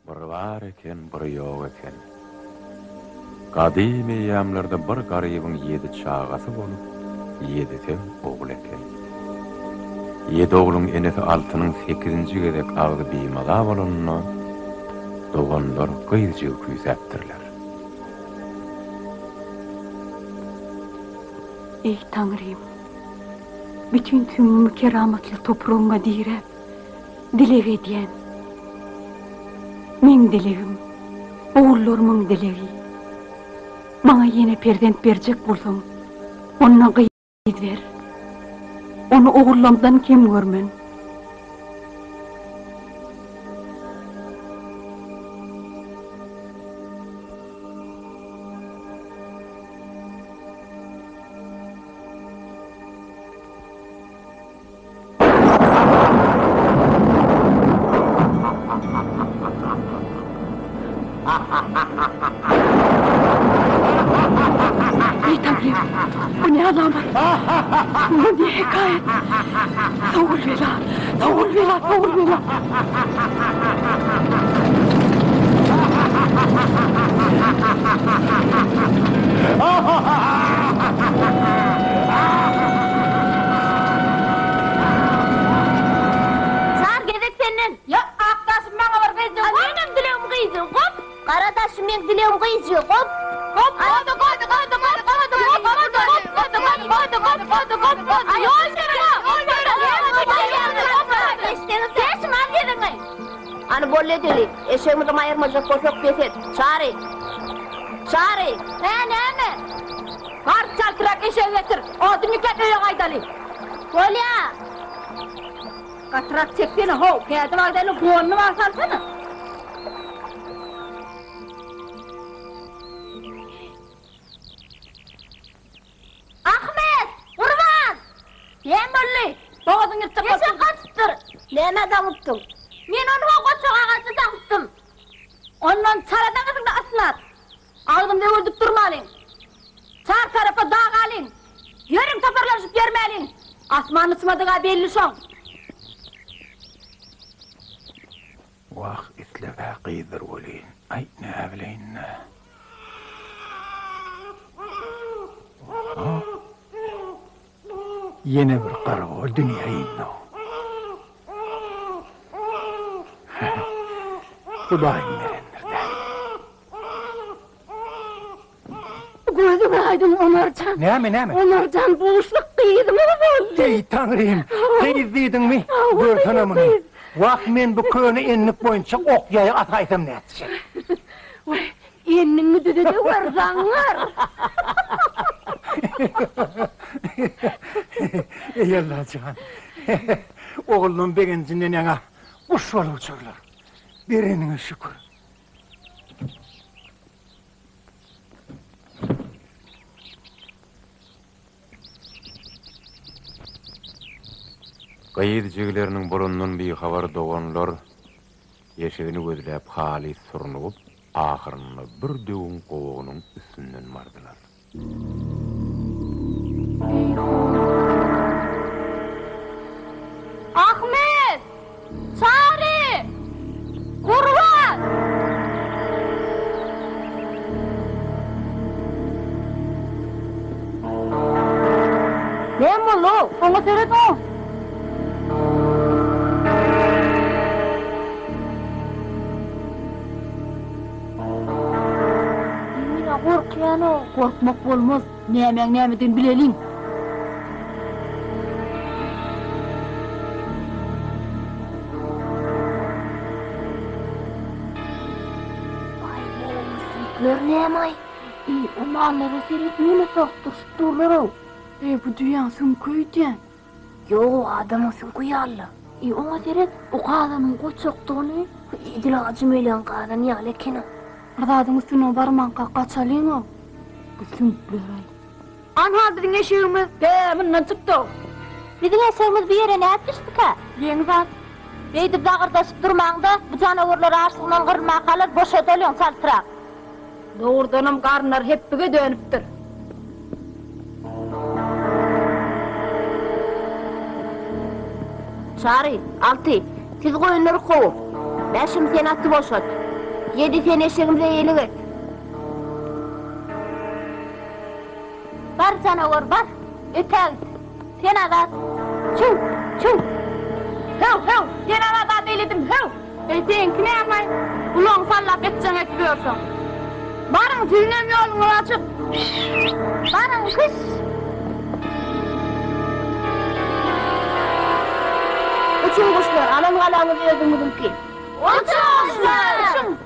Bir var eken, bir ýok eken. Gadim eýamlarda bir garybyň 7 çagasy bolup, 7 teň ogul eken. 7 ogluň enesi 6-nyň 8-nji gezek agdy biýmala bolanyna doganlar gyýjy küýsäpdirler. Ey Tanrym, bütün tümümü keramatly toprağıma direp, dilek edýän. Men dilegim, oğullarımın dilegi. Bana yine perdent berjek bolsaň, ona gıýyt ber. Onu oğullamdan kem görmen. Bu ne alamet? Bu ne hikayet? Savul vela, savul vela, savul vela. Sar gezek senden. Ya aktaşım bana var gıyıcı kop. Benim dileğim gıyıcı kop. Karataşım benim dileğim gıyıcı kop. Kop, koydu. Hani bolle deli, eşeğimizi ayırmayacak boşluk beset. Çağrı. Ne? Kart çaltırak eşeği getir. O dünlükler öyle kaydalı. Bolya. Katrak çektiğini ho. Kıyatı vaktiyle kuğununu varsansana. Ahmet! Kurban! Yen bolli. Boğazın yırtık olsun. Eşek kaçıptır. Neme damıttım. Men onu koçak ağacı damıttım. Ondan çaradan kızında aslat. Ağzımda öldük durmalıyım. Çar tarafa dağ alın. Yörün toparlaşıp yermeliyim. Asmanı sımadığa belli şon. Waq itlebe qiydir bolin. Ay ne bileyin. Yine bir qaragol dünýäýinde. Hudaýym berendir. Gözüme aydın Onarcan. Näme? Onarcan boşluk kıydım oldu. Ey Tanrym, qiydiňmi? Görsene muny. Waq men bu köni enlik boýunça ok ýaýy ataýsam näçe? Oy, enniňi düdede görsaňlar. Ey Allah'can. Oğlum begencinden yana kuş var uçurlar. Berenine şükür. Gaýydyjylarynın burundan bir habar doganlar ýeşegini gözläp haly surnup ahyrynda bir döwün gowagynyň üstünden mardylar. Ahmet! Çağrı! Kurban! Ne mulu? Onu seyret o. Emine korkuyan o. Korkmak olmaz. Nämen bilelim. Görnämay. Onları seyret öyle sokturuşup durlar o. Bu düýän sümküýdän. Yo, adamın sümküýallı. Ona seyret, o kadının koçoktuğunu, idil ağacı meylen kadan yalekini. Ardadın üstüne barmanqa qaçalyň o. Bu sümküler. Anhadırın eşeğimiz deminden çıktı. Bizim eşeğimiz bir yere ne etmiştik ha? Yeňzat. Beýdip dağırdaşıp durmaňda, bu canawarlar arşygynyň gyrma kalar boşa dolýan çaltyrak. Doğurdanım karnlar hepbige dönüptür. Çağrı, altı, siz koyunları kovup. Ben şimdi seni attı boşalt. 7 sene eşeğimize yeğlik et. Bar canavar bar. Öte git. Sen adat. Çuv, çuv. Hıv, sen adat eyledim, hıv. Seninki ne yapmayın? Ulan sallap etsen etmiyorsun. Barın tüyünem yolunu açıp. Barın kış. Uçun kuşlar, anam kalanı verdim ki. Uçun kuşlar! Uçun!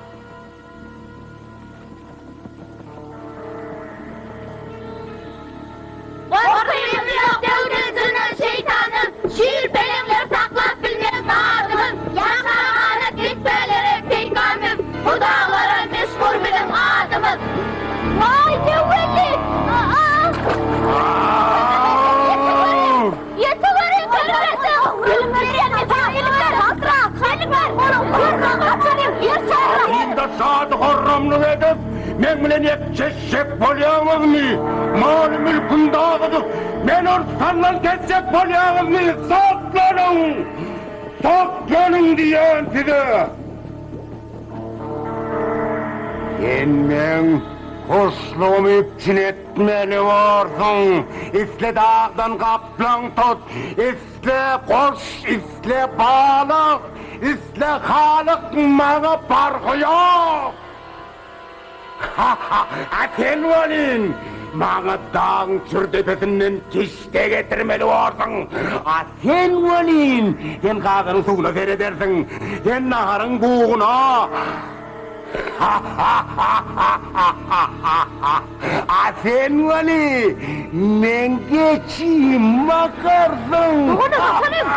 Korkuyum yok devletinin şeytanın, şiir belimler saklat bilmez dağıtımın, yaşamana gitmeleri peygamim, bu dağlara meşgul bilim adımız. Vay devletli! Yetiverin devletli! Bilimler yeter, ilimler hatıra, şeylikler, oğlum kurdan açarım, yer çağırın. Yılda saat horramlık edip, men bilen yetişecek bolýanyz mı? Mal mülkün dağıdıp, men orsandan geçecek bolýanyz mı? Saklanın! Saklanın diyen size! Men hoşluğumu ipçin etmeli varsın. İsle dağdan kaplan tut, isle koş, isle balık, isle halık, bana farkı yok. Sen valin, bana dağın çürdepesinden kişte getirmeli varsın. Sen valin, sen kağının suyuna seyredersin, sen naharın buğuna. Sen vali, men geçeyim bakarsın. Doğru bakalım.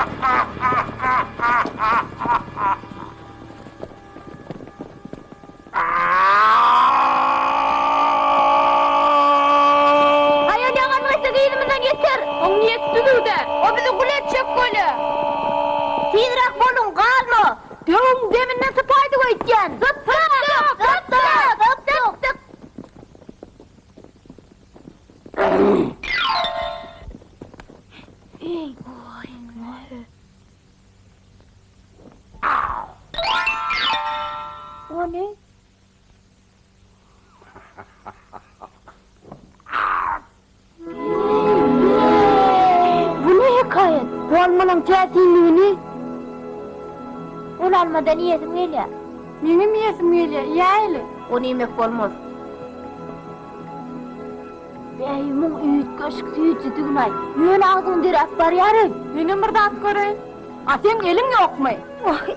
Hayır yanılmaysa giyimimden yeter. O niyetlidir de. O bizi kul edecek böyle. Tiydirak bolun kalma. Diyorum deminden tıpaydı koyken. Zıp zıp zıp zıp zıp zıp zıp. Ey boy. O ne? Bu ne hikayet? Bu almanın tesinliğini? Ol almadan yiyesim geliyor. Benim yiyesim geliyor, yani. Onu yemek olmaz. Beyimin üyüt köşk tüyütçü tıgınay. Yön ağzını deri at var yarın. Benim burada at göreyim. Senin elin yok mu?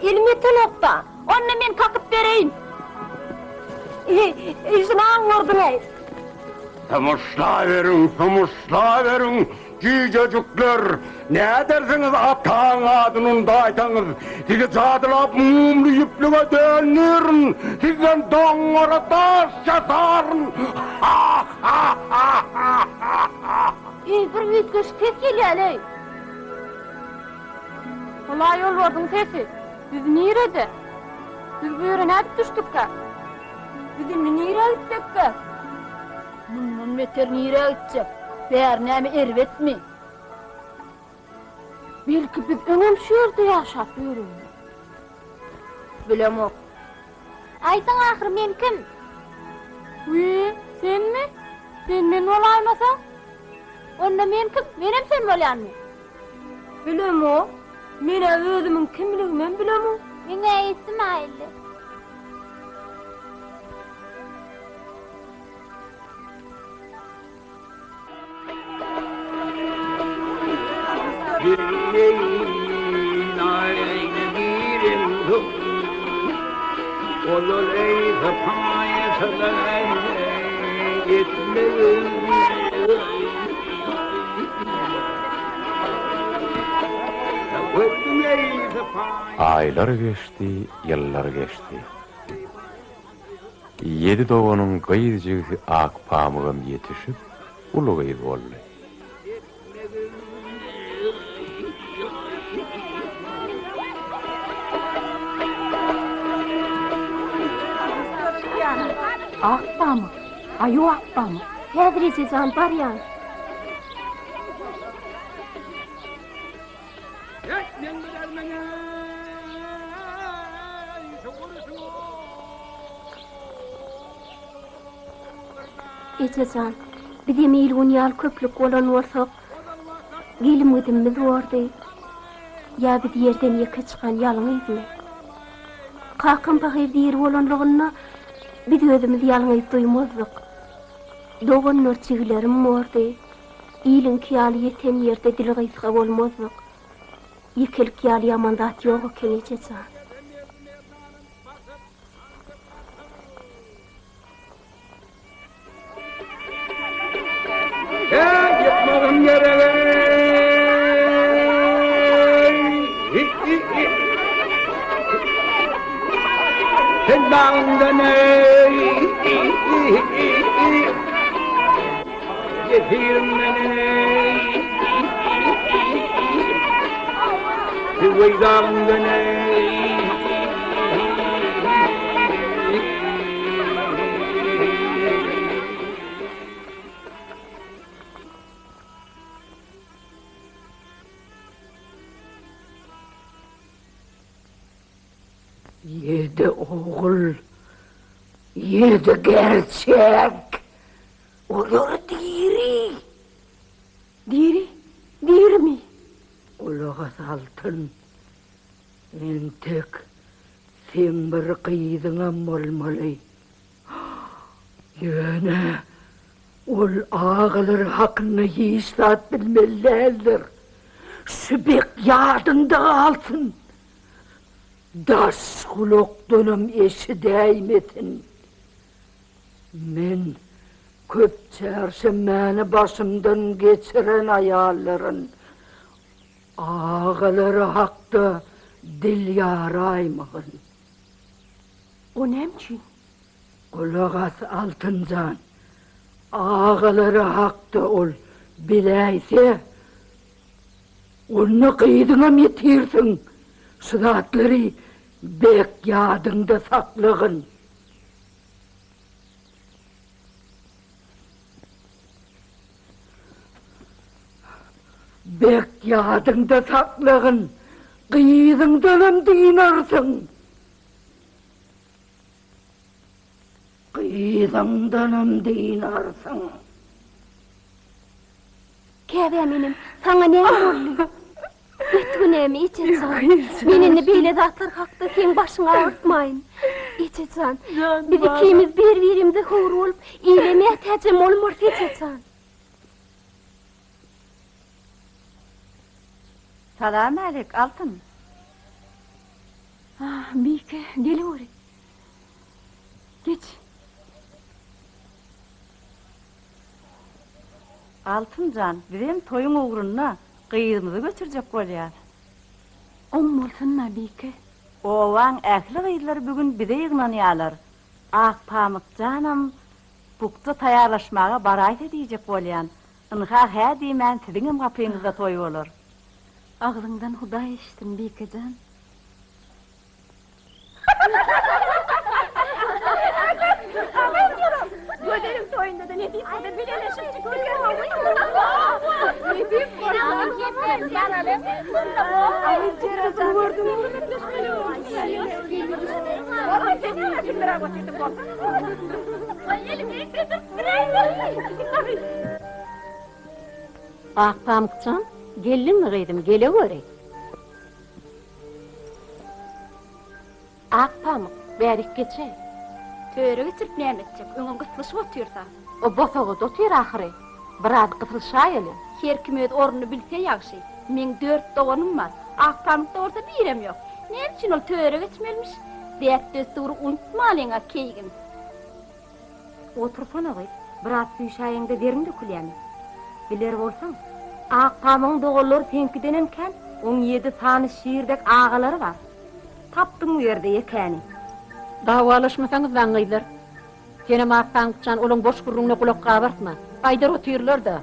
Elim yeter yok da. Onunla ben kakıp vereyim. İşini anvurdunay. Somusla verin, cücecükler. Ne dersiniz atağın adının da aytanız. Sizi çadılap mumlu yüplüğe dönürün. Sizden doğru taş yatarın. Bir üyüt köşk tek geliyor. Kolay yol vardın sesi. Biz nirede? Biz bu yere ne düştük ka? Bizim nire gittik ka? Bunun beter nire gidecek. Değer nemi ervet mi? Belki biz önem şu yerde yaşatıyoruz. Bilem o. Aytın ahir men kim? Uy, sen mi? Sen men olaymasan? Onda men kim? Menem sen bolyan mı? Bilem o. Mene özümün kimliğimen bilem o. Mene İsmail'di. Birleyin aynı birim tut. Olur ey kapayetler yetmeyin. Aylar geçti, yıllar geçti. 7 doğunun gıyırcığı ak pamığım yetişip, ulu gıyır oldu. Akpa mı? Ayu akpa mı? Tedrisi sen paryan. Eçecan, bizim ilgunyal köplük olan olsak, gelimgidimiz vardı. Ya bir yerden yaka çıkan yalınıydı. Kakın pakir diyeri olanlığına biz özümüz yalınıyıp duymazdık. Doğun nörçigilerim vardı. İyilin kiyali yeten yerde dil gıyska olmazdık. Yekelik kiyali yamandat yok eken Eçecan. Yıkmadım yere. Sen bağında ne? Getirin beni. Kıvıydağında ne? Yedi oğul, yedi gerçek, olur diri. Diri mi? Ulağız altın, entek, sen bir kıydına molmalı. Yöne, ol ağılır hakkını yistat bilmelidir. Sübek yardında altın. Das kulaktanım eşi değmetin. Men köp çerşemeni başımdan geçiren ayarların ağaları hakta dil yaraymağın. O nemçin? Kulağız altıncan, ağaları hakta ol bileyse, onu kıydına yetirsin. Sıdatları bek yadında saklığın. Bek yadında saklığın, kıydındanım dinarsın. Kıydındanım dinarsın. Keveminim, sana ne oldu? Ötünemi Eçecan. Menini beyle zatlar kalktı, sen başını ağırtmayın. Eçecan, biz ikimiz bir-birimizde hur olup, iyileme tecem olmur Eçecan. Salam alik, altın. Bike, geliyor. Geç. Altıncan, bizim toyun uğruna kıyığımızı götürecek bolýar. Olmasın Bike. Owan ähli gıylar bugün bize ýyglanýarlar. Ak pamuk canım, bukda taýarlaşmaga baraýt edýjek bolýan. Ynha hä diýmän siziňem gapyňyzda toý bolar. Ağlından Huda eşitsin Bikecan. Göderim toyunda da ne diyeyim de bileleşim çıkıyor havayı. Ne diyeyim bana? Yetmez yanalım. Ay Eçecan vurdum. Ay seni açın bırak bakayım. Ay elim ekledim. Ak pamukcan, geldin mi gıydım, gele görey. Ak pamuk, berik geçe. Töre geçirip ne edecek? Önüm kıslışı otuyorsa. O bosağı dotyr ahire. Biraz kısılşaýaly. Her kim öz orunu bilse yaxşı. Men 4 doğanım var. Ak pamukta orta birem yok. Ne için ol töre geçmelmiş? Dert döstüğü unutmalıyına keygin. Otursana gıyt, biraz süýşäýiňde derin dökülýär. Biler bolsaň, ak pamugyň dogalary senkiden emken, 17 sany şiirdek ağalary var. Tapdyň bu ýerde ekeni. Davalaşmasaňyz lan gıylar. Senem ak pamukcan olaň boş gurruňyna kulak gabartma. Aýdar otyrlar da.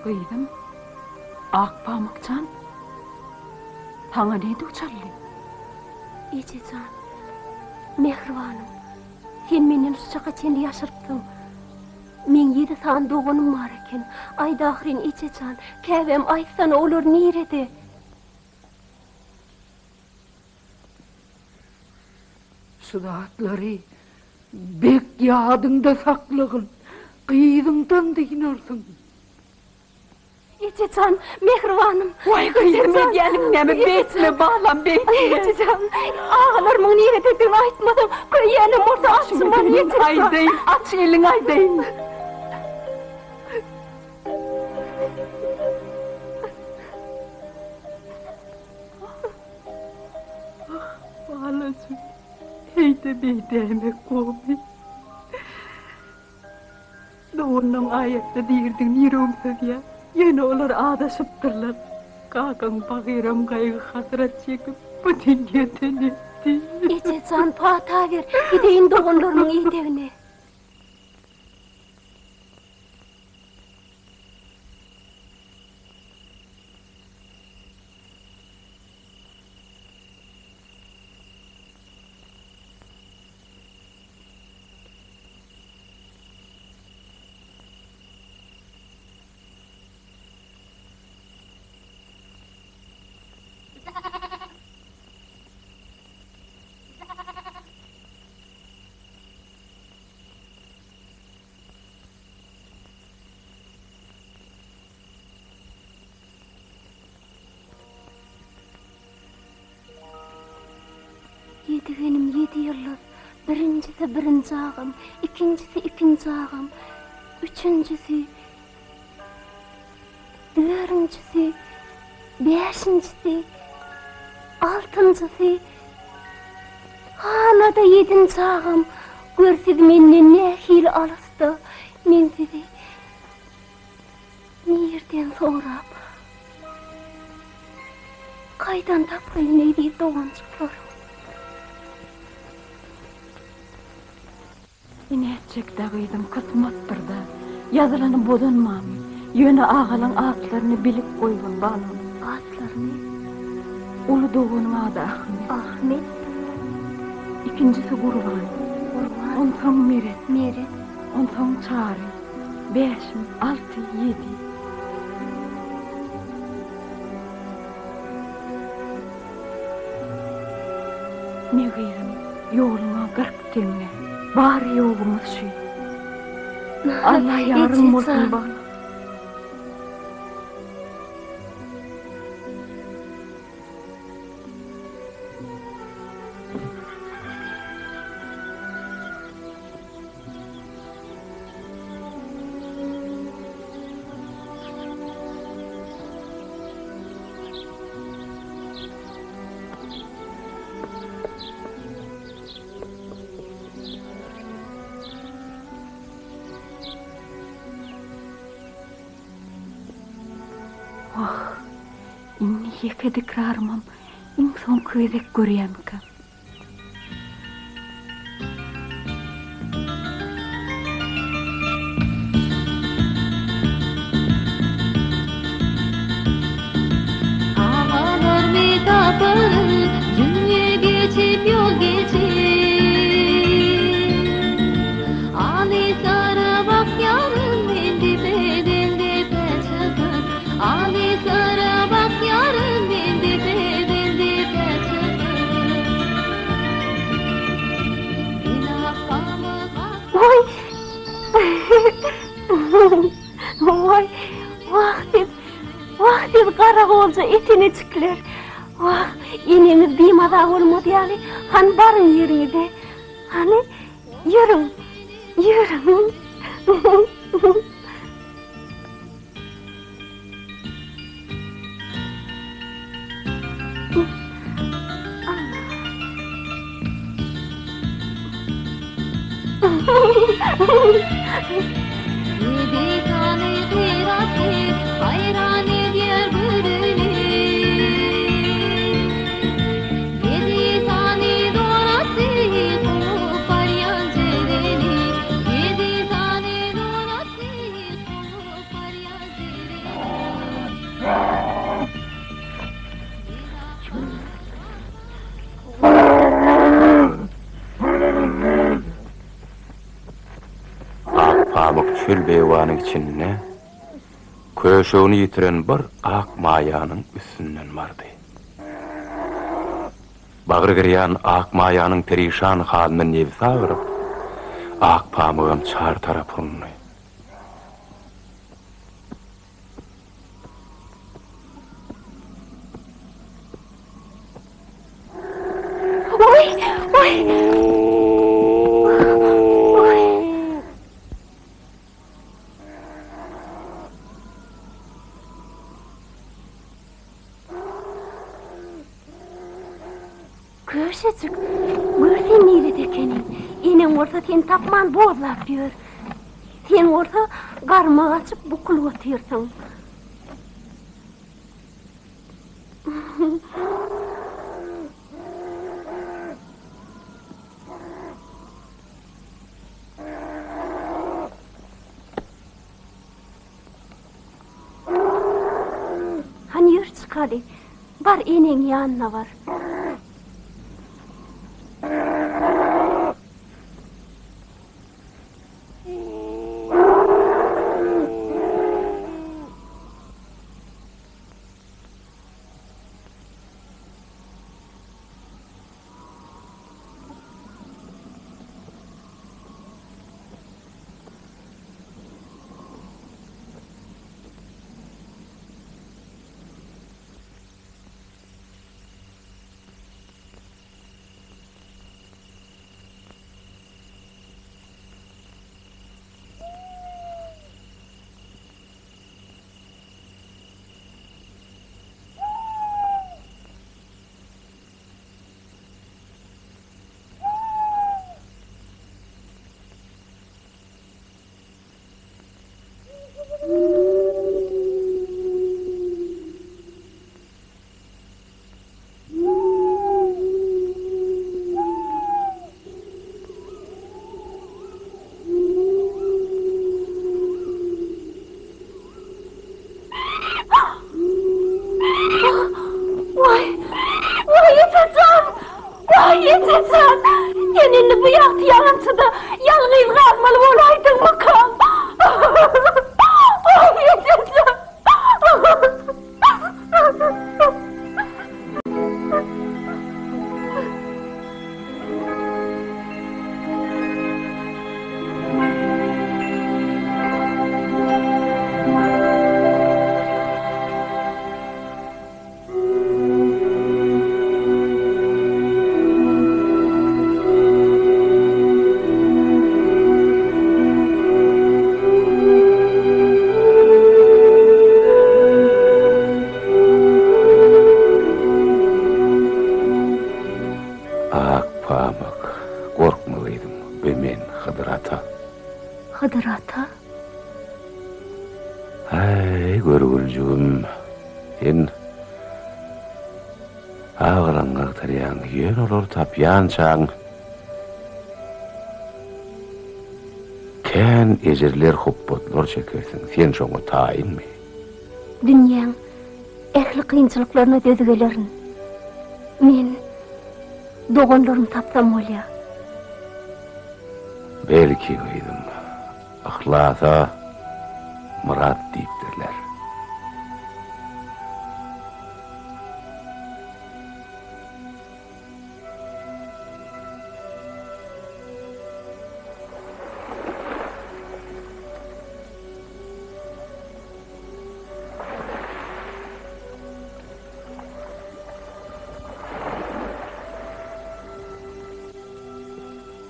Kıydım. Ak pamukcan. Taňa näde uçarly? Ejecan, mehribanym. Sen menden şuşaka çendi yaşarypdyň. Men ýedi saň dogunum bar eken. Aýda ahyryň Ejecan, käbem aýtsana olar nerede? Şudatları bek ýadynda saklagyn. Gyýdyňdan diýnarsyn. Ejecan, mehribanym. Vay kıydım diyelim nemi beytme bağlan beytme. Ejecan, ağalarymyň nerede diýip aýtmadym. Köýenim orda açman Ejecan. Ayday, aç elin ayday. Bağlasın. Heyde beyde emek komi. Doğundan ayakta diýirdin ýüregimde ya. Yine olar adaşıpdırlar. Kakan bagiram gaýgy hasrat çekip bu dünýeden etdi. Ejecan, pata ver. Gideýin dogunlarynyň ýetegine. Yediginem 7 ýyllyk. Birincisi birinci ağam, ikincisi ikinci ağam, üçüncüsü, dörüncüsü, beşincisi, altıncısı, hala da 7. ağam. Görsedi menden ne hil alysda, men sizi nerden sorap, kaydan tapayın eydi doğancıklar. Yine etçekde kıydım kısmattır da, yazılanı bodanmam. Yöne ağalan atlarını bilip koygun balım. Atlarını? Ulu doğunun adı Ahmet. Ahmet? İkincisi Kurban. Kurban? Ondan Meret. Meret? Ondan Çağrı. 5, 6, 7. Ne kıydım, yoluna 40 tenne. Bari yoğumuz şu. Allah yarım olsun bana. Oh, inni yekedik rarmam, in son köydek görýän ki. Ağalar metabır, dünya geçip yol geçip. Ali sarı bak yarın bendi bedende peçakır. Ali sarı bak yarın bendi bedende peçakır. Oy! Oy! Vakit karakolca etine çıklar. Vah! Eneniz bimada olmadı yani. Hani barın yerine de. Hani yürün. Yürün. Yedi tane kıyratı hayran ediyor bürünü. Yedi tane donatı konu paryan cereni. Yedi tane donatı konu paryan cereni. pamuk çöl beyvanın içinde köşeğini yitiren bir ak mayanın üstünden vardı. Bagır girýän ak mayanın perişan halyny nebsi ağırıp, ak pamugam çar tarap urundy. Köşecik, görsen neyle dekenin. Enen orta sen tapman bozlap diyor. Sen orta garma açıp bukul otyrsın. Hani yürü çık hadi. Var enen yanına var. Enini bu yaktı yanımtıda yalnız kalmalı olaydın mı kan? Yeteceğim. Hıdır ata? Ay görgülcüğüm, sen ağıran aktaryan yer olur tapyan çağın. Ken ejirler hubbotlar çekersin, sen şoňa taýin mi? Dünýäň ähli kynçylyklaryna dözgelerin. Men doganlaryny tapsam bolýar. Belki gıydym. Ahlasa murat deyipdirler.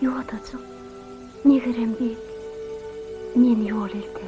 Yok atacağım. Ne gerem değil. Meni yol elter.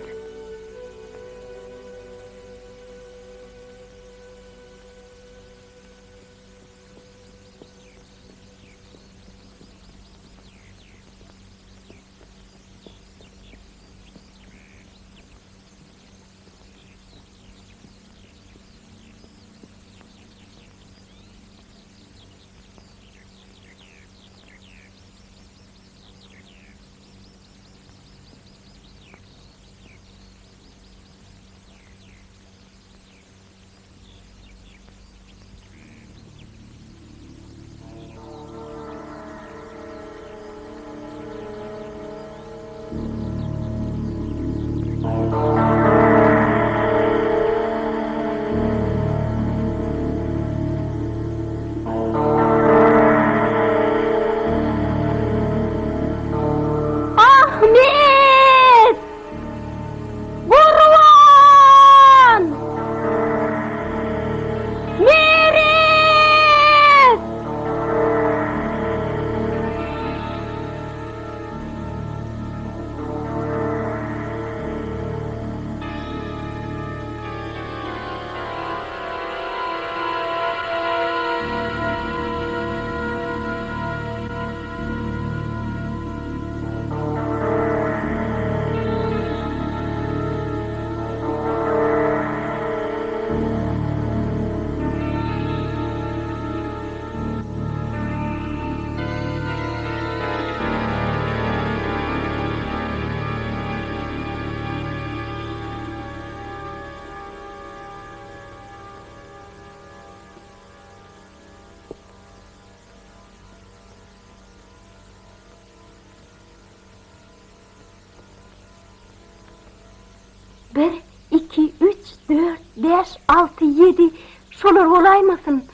1, 2, 3, 4, 5, 6, 7 şolar olaymasın?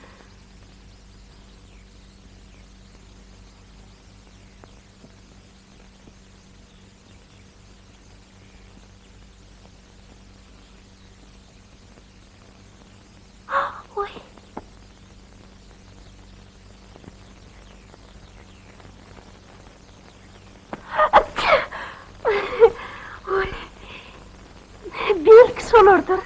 Oy. Oy. Belki şolardır.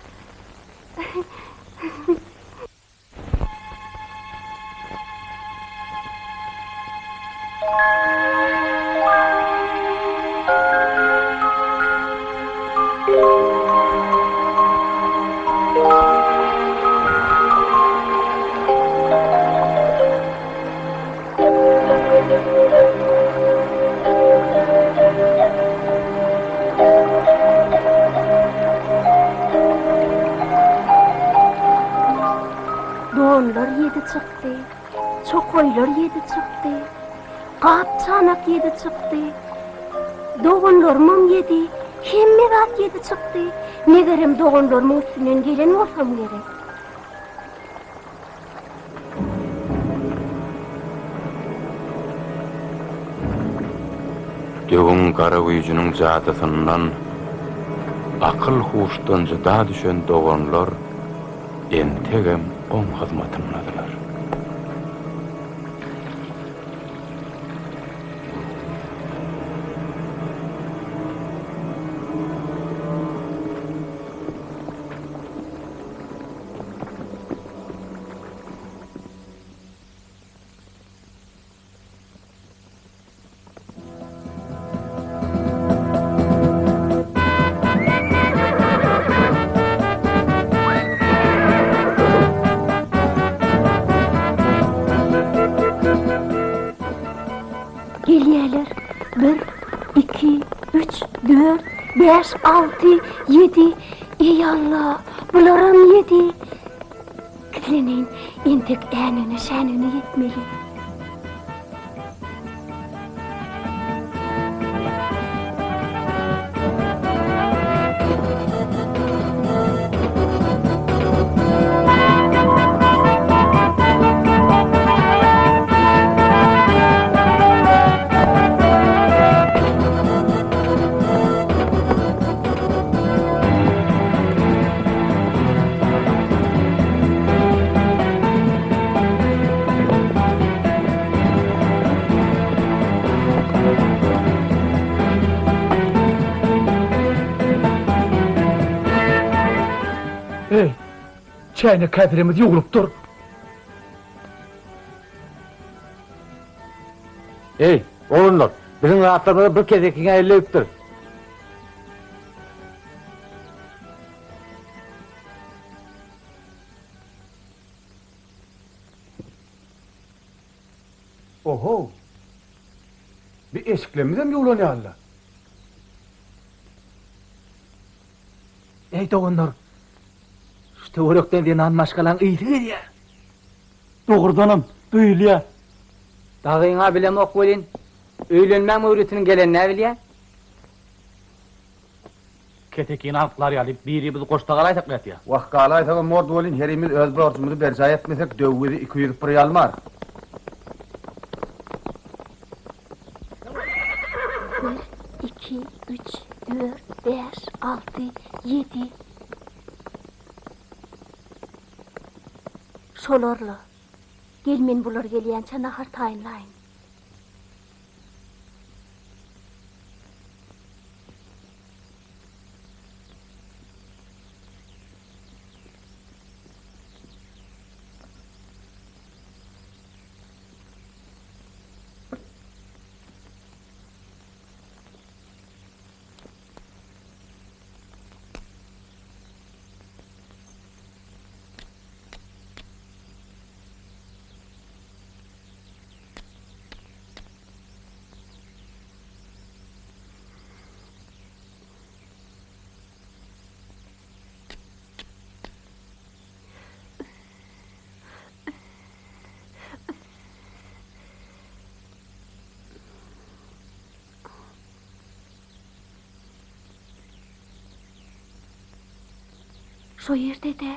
Doğanlar yedi çıktı, çokoylar yedi çıktı, kapçanak yedi çıktı, doğanlarımın yedi, hemmevat yedi çıktı. Ne gerem doğanlarımın üstünden gelen olsam gerek. Dögün gara güýjüniň jadysyndan akyl huşdan juda düşen doganlar entegem oň hyzmatynadylar. Gelýärler. 1, 2, 3, 4, 5, 6, 7. Ey Allah, bularam 7. Kilenin entek änine şänine yetmeli. Hey, çayını kadirimiz yugulup dur. Ey, oğlunlar, bizim rahatlarımızı bir kez ekine elleyip dur. Oho! Bir eşiklemizden yollanıyorlar. Ey doğunlar! Şu töwerükden diyen anmaşkalan iyisi geliyor. Doğrudanım, duyuluyor. Dağıyına bilem ok bolin, öýlenmän öwretiniň gelenine bilýär. Ketekin alıplar yalıp biri bizi koşta galaysak gatya. Wagt galaysaga mord bolin, herimiz öz borçumuzy berjay etmesek döwgüzi 200 bir almar. 1, 2, 3, 4, 5, 6, 7. Şolarla. Gelmen bular gelýänçe nahar taýynlaýyn. Şo yerde de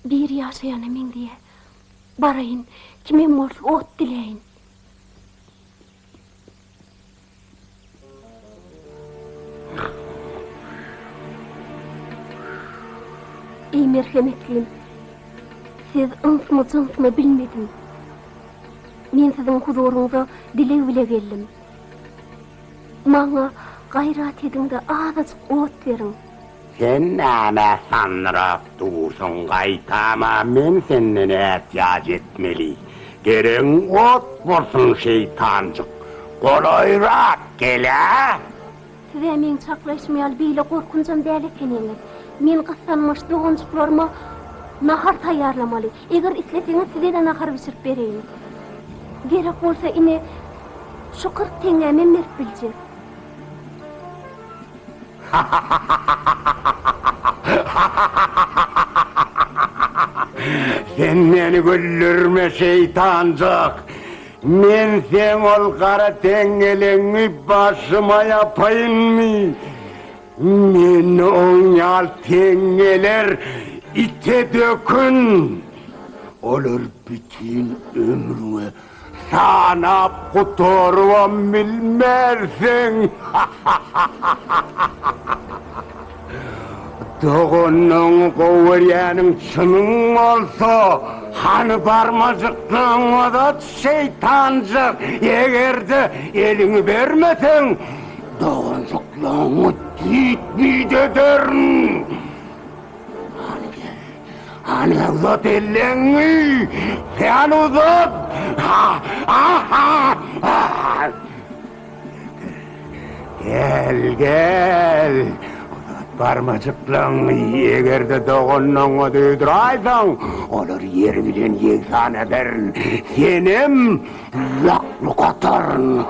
bir yaşayanımın diye barayın, kimin bolsa ot dileyin. Ey merhametliyim, siz ınsımı cınsımı bilmedim. Men sizin huzurunuza dile bile geldim. Maňa gayrat edinde azıcık ot verin. Sen näme sanrap dursun gaýtama, men senden ätýaç etmeli. Gereň ot bolsun şeytanjyk. Golayrak gele. Size men çaklaşmaýal beýle gorkunjam däl ekeniňiz. Men gyssanmaş dogunçuklarıma nahar taýýarlamaly. Eger isleseňiz size de nahar bişirip bereýin. Gerek bolsa ine şu 40 teňeme merk biljek. Sen meni güldürme şeytancık. Men sen ol kara teňeleňi başyma yapayınmy? Men oňal teňeler ite dökün. Olur bütün ömrüňe sanap gutorwam bilmersiň. Doğunun gowerýanyň çynyň bolsa, hany barmajyklığına da şeytancık. Egerde eliňi bermeseň, doğunçyklığını titmid ederin. Hani uzat elleňi, sen uzat. Gel, gel. Barmacıklarını egerde doğunluğuna döydüraýsaň, olar yer bilen yeksan ederin. Senem ýakluk ataryn.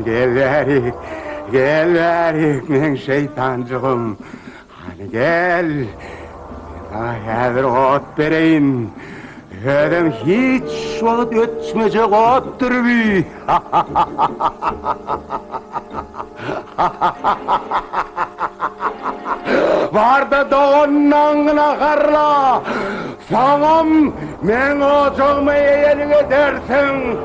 Gel bäri. Gel bäri men şeytancığım. Hani gel. Sana häzir ot bereýin. Ödem hiç wagt ötmejek otdur bi. Barda doğunnaňyna garla. Saňam men oçagmy eýelige dersiň.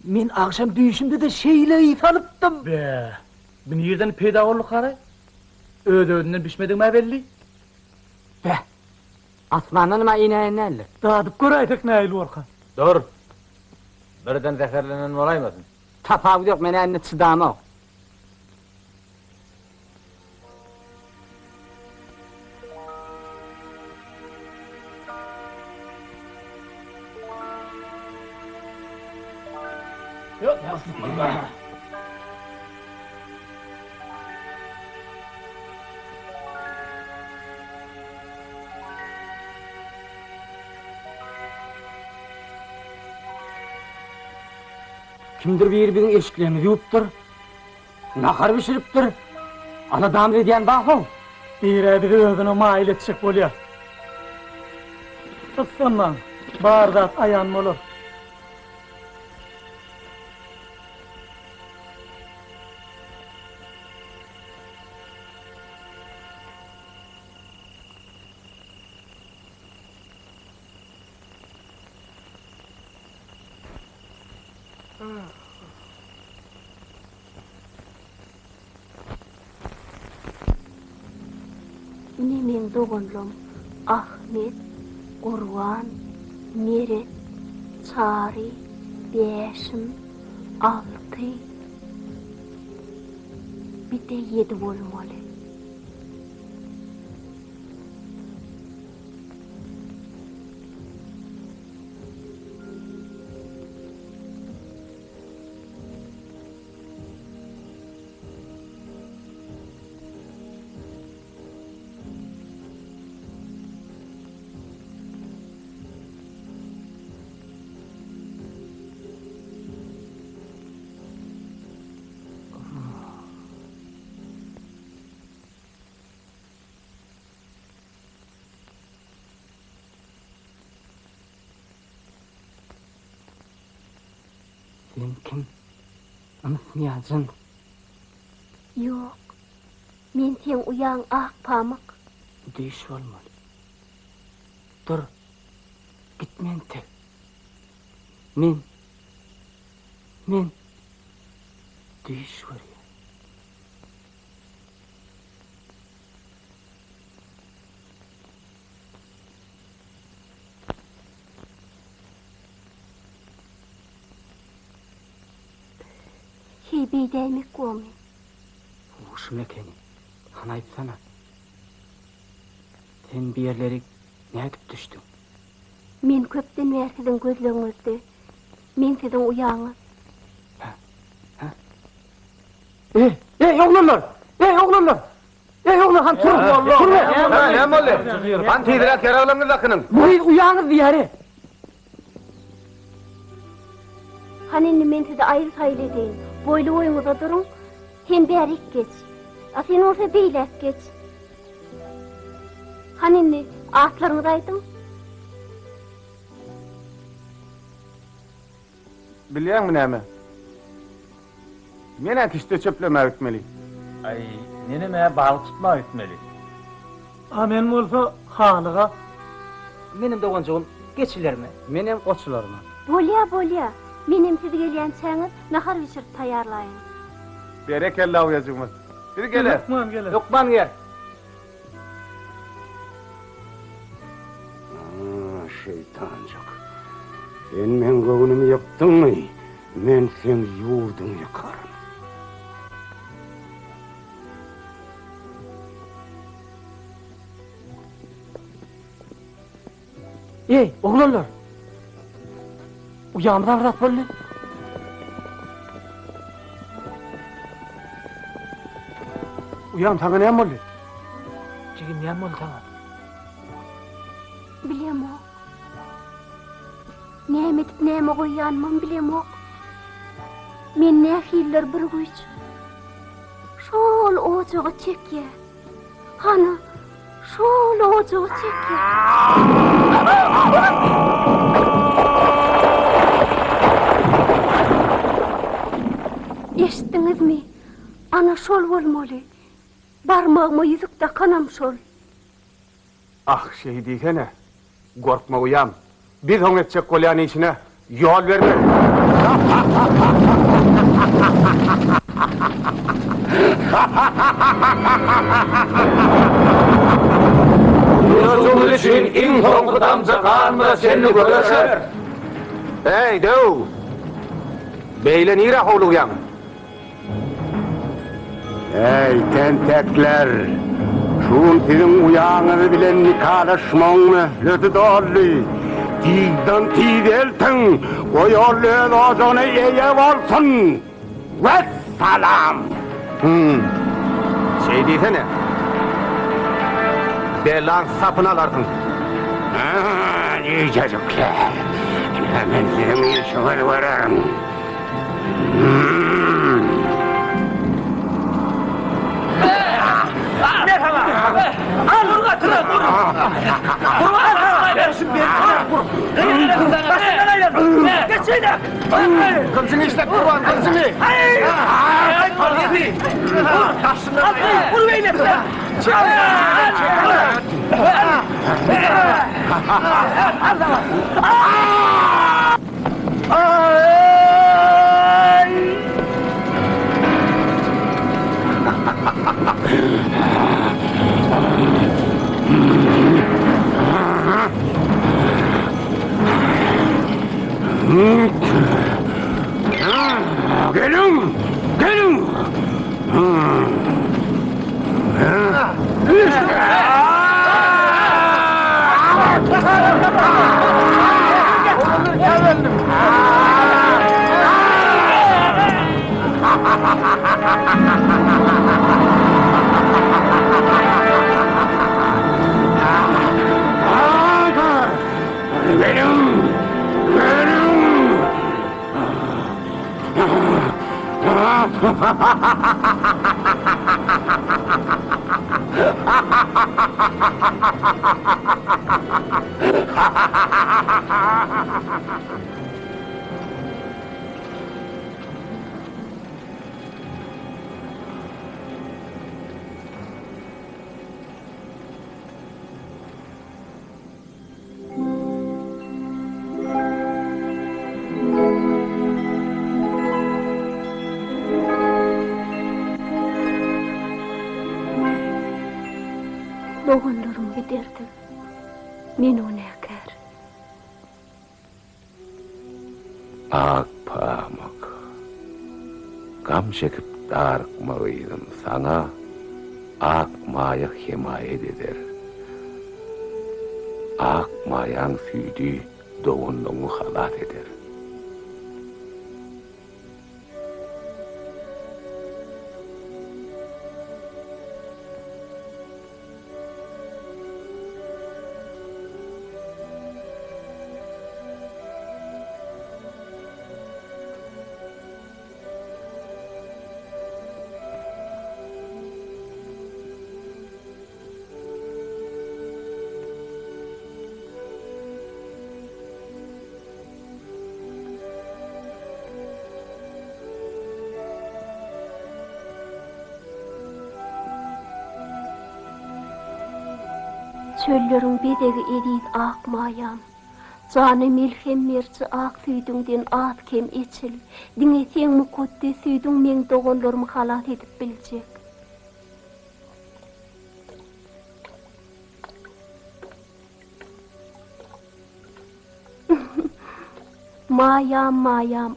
Men akşam düşümde de şeyle ýytalypdym. Be, bu nerden peyda boldy garay? Ödödünden bişmediňmi belli? Be, asmandan nima inäýänli? Dadyp göräýdik näýil bolkan. Dur. Birden zeherlenen bolaýmasyn. Tapawut ýok, men ändi çydamok. Yok, nasıl? Kimdir bir-birinin eşiklerini yuptur, nahar bişiriptir, ana damir ediyen bahu. Bir özüne mail etçek bolýar. Kıssanlan, bardak ayan olur. Nemen doğunlum Ahmet, Urwan, Meret, Çary, Beşim, Alty, bir de 7 bolmaly. Sen kim? Anıtmayacın. Yok. Men sen uyan ak pamuk. Düş olmalı. Dur. Gitmen tek. Men düş var ya. Hey beydeymek gomen. Uşum ekeni. Hanayıp sana. Sen bir yerleri ne edip düştün? Men köpden versidin gözlöňüzde. Men sizin uyanız. Ey oğlanlar! Ey oğlanlar! Ey oğlan han tur! Tur! Ne molle? Han tidirat yaralangız akının. Bu uyanız diyari. Hanini men size ayrı sayıl edeyim. Boylu oyunuza durun. Sen berik geç. Sen olsa beylek geç. Hanini atlarını aydın. Bilýän mi näme? Men kişde çöpleme ötmeli. Ay, neneme balık tutma ötmeli. Amen bolsa halıga. Benim de oncuğum geçilerime. Menem koçularıma. Bolya. Menim size gelýän çäňiz nahar bişirip taýarlaýyn. Berekellah uyacığımız. Bir gele. Lokman gel. Şeytancık. Sen men göwnümi yıktın mı? Men sen yurdun yıkarım. Ey oğlanlar. Uyanmadan rahat bolly. Uyan taňa näme boldy? Jigin näme boldy taňa? Bilemok. Näme etip näme goýanmam bilemok. Men nähiller bir güýç. Şol ojagy çekýä. Hana şol ojagy çekýä. Eşitdiňizmi? Ana şol bolmaly. Barmağıma yüzük takanam şol. Ah şey diýsene. Gorkma uyan. Biz hoň etjek bolýan işine yol verme. Yolcumuz için in soňky damja kanmyra seni göreşer. Hey dew. Beýle nire howluyan? Ey tentekler! Şun sizin uyanını bilen nikalaşmaň möhleti dolly. Tizdan tiz eltin, goýarlyan ojagyna eýe bolsun. Vesselam! Şey diýsene. Belan sapına alarsın. Nicecikler! Men sizin işiniz vararım. Kımsını işte kurban, kımsını! Vur beyle. Gelin! Gelin! doğanlarım giderdim. Men onu ekər. Ak pamuk. Gam çekip darıkmalıydım sana. Ak maya himayet eder. Ak mayan süydü doğunluğu halat eder. Çöllerin bedegi edid ak mayam. Canı milhem merci ak süydüngden at kem eçil. Diňe mukaddes süydüň men doğanlarymı halat edip biljek. Mayam,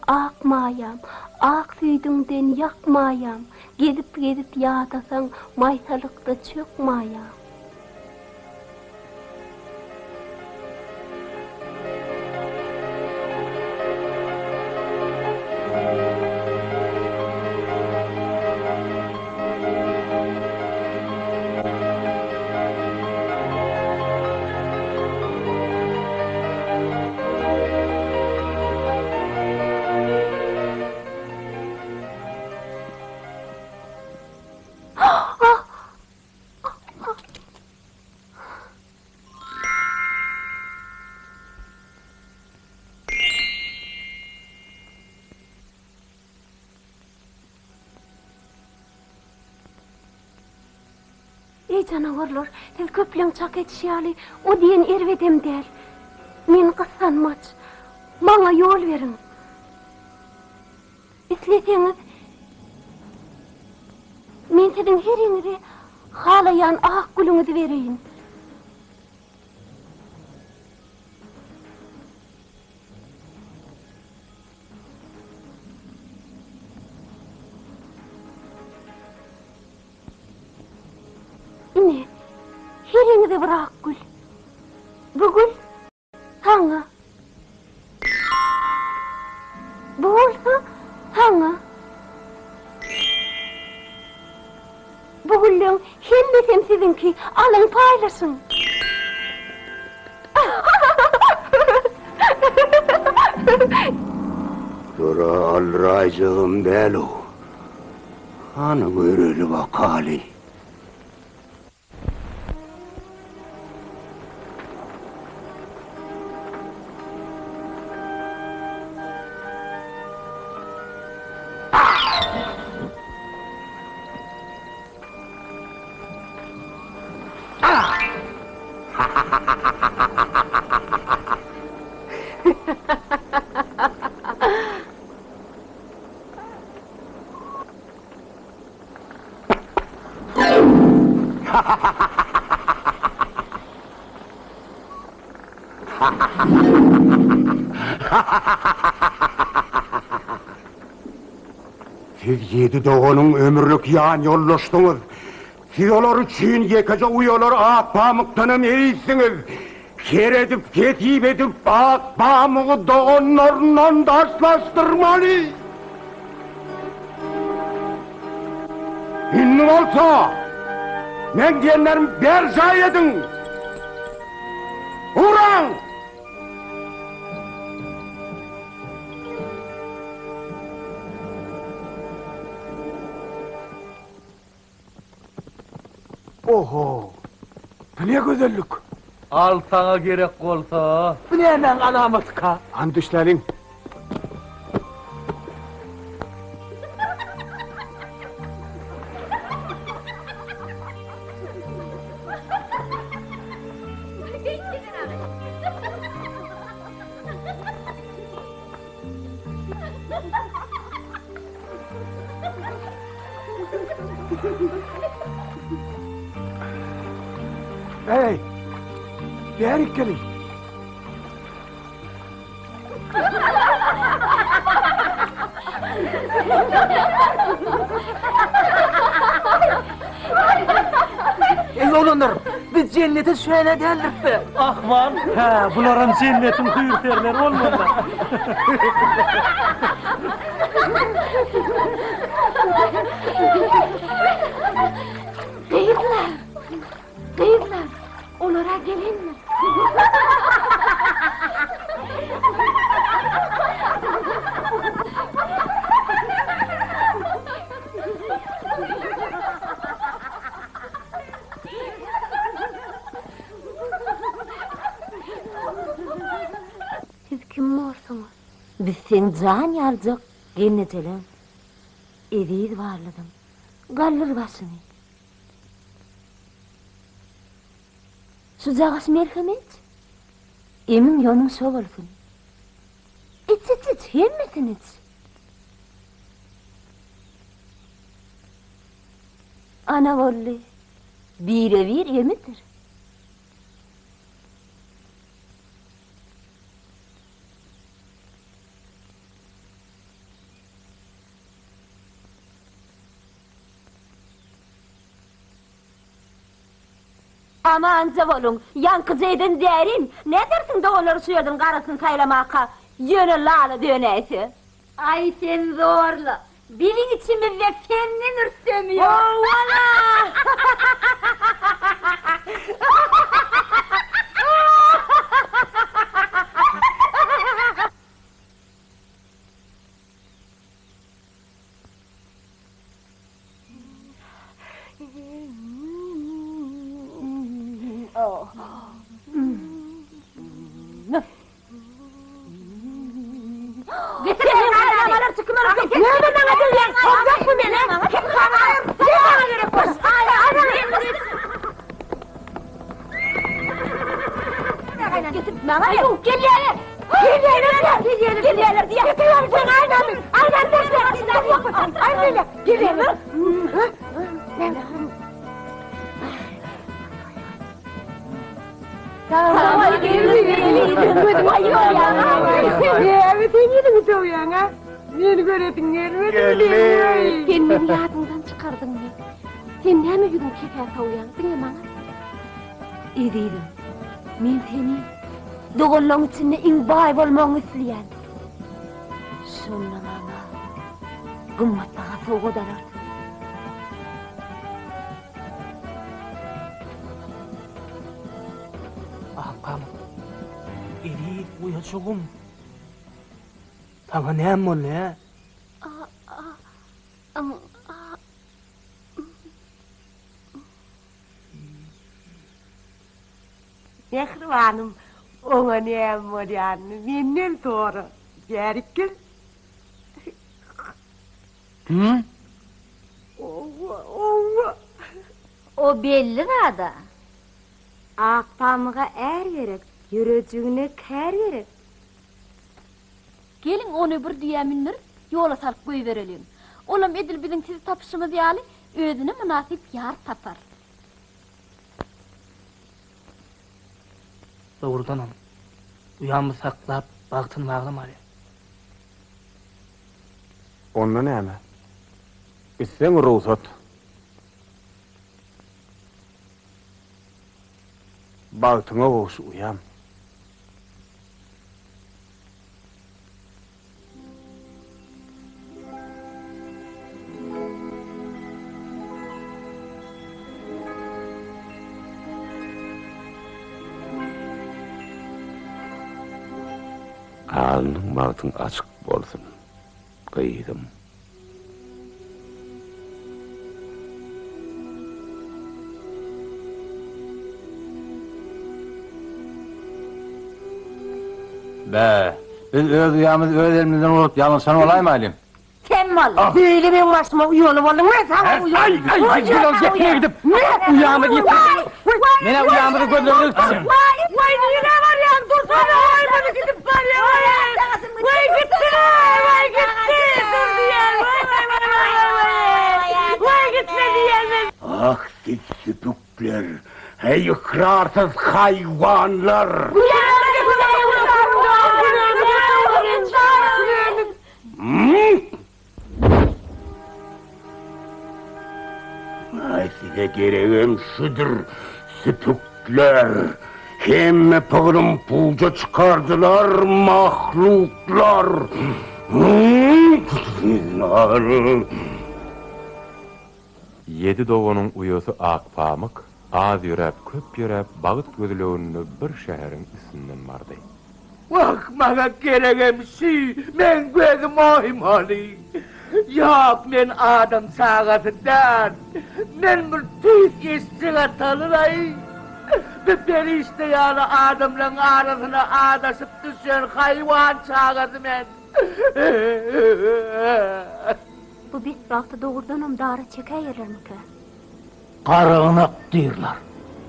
ak süydüngden yak mayam. Gedip yatasan maysalykda çök mayam. Ey canavarlar, siz köpleň çak etişýäli, o diýen erwedem däl. Men gyssanmaç, maňa ýol beriň. Isleteňiz, men siziň heriňize halaýan ak gülüňizi bereýin. Ne? Heriňize bir ak gül. Bu gül saňa. Bu bolsa saňa. Bu gülleň hemmesem sizinki, alyň paýlaşyň. Dura alrayjygym däl o. Ana göreli bakaly. Siz yedi doğanın ömürlük yan yollaştınız. Siz olar üçün yekaca uyalar ak pamuktanam eýsiniz. Her edip ketip edip ak pamuğu doğanlarından taşlaştırmalı. Ünlü olsa, men diyenlerim berca edin. Uran! Oho! Bu ne güzellik! Al sana gerek bolsa. Bu ne hemen alametka? Andüşlerin. Hey! Beri gelin. Ey oğlanlar, biz cennete şöyle derdik be. Ahman, he, bularım cennetin hıyırterler olmadı. Deyirler. Deyirler. Olara gelinler. Siz kim morsunuz? Biz sen can yarcak gennetelen. Ediz varladım. Gallır başını. Şu jağış merhamet. Emin yonun şov olsun. İç, hemmesin iç. Ana volli. Bire bir yemidir. Aman zavolun, yankıcaydın derin. Ne dersin de onları suyadın karısını saylamaka? Yönü lağlı döneysi. Ay sen zorlu. Bilin içimi ve kendin ürstemiyor. Valla! Getirin arabalar çıkımalar. Ne bana diyorsun? Kovacak mı beni? Kim kanayım? Ne bana göre koş? Geliyorlar diye. Getiriyorum seni aynen. Aynen bekle. Aynen. Geliyorlar. Tamam. Evet, sen yeni mi soğuyan ha? Yeni göretin gelmedi mi? Sen beni yadından çıkardın mı? Sen ne mi yüzün kefer soğuyan? Dinle bana. İdiydim. Men seni doğullağın içinde inbay bolmağı isteyen. Şundan ama gımmatlağa soğuk dalar. Ahkam. Eri uyuşugum. Sana ne emol ne? Mehribanım, ona ne emol yani? Benden sonra. Berikil. Hı? O belli da. Akpamıga er gerek, yürücüğüne kær gerek. Gelin onu bir diyeminler, yola salıp koy verelim. Olam edil bizim sizi tapışımız yali, özüne münasip yar tapar. Doğrudan hanım. Uyanımı saklap, baktın bağlam Ali. Ondan näme? İsten ruhsat. Bagtyňa goş uyan. Alnyň bagtyň açyk bolsun. Gıýdym. Be, biz öz uyamız öz elimizden olup yanlışan olayım alim. Sen mal. Böyle benim başıma uyuyorum oğlum. Ben sana uyuyorum. Gitmeye gidip uyağımı getir. Mene uyağımı da gözlerine tutsun. Vay yine var ya. Dur sana vay bana gidip var ya. Vay gitti. Vay gitti. Dur diyen. Vay gitti diyen. Ah siz süpükler, Ey ikrarsız hayvanlar! Ay size gereğim şudur, süpükler. Hem pığırım pulca çıkardılar mahluklar. Yedi doğunun uyusu ak pamık, az yürep, köp yürep, bağıt gözlöğünlü bir şehrin üstünden vardı. Bakmaga gereğim şey, men gözüm oymalı. Yok, men adam sağasından, men bir tüys işçiğe tanırayım. Ve beni işte yani adamların arasına adaşıp düşen hayvan çağası men. Bu bit baktı doğurdanım dara çekeyerir mi ki? Qarağınak deyirler.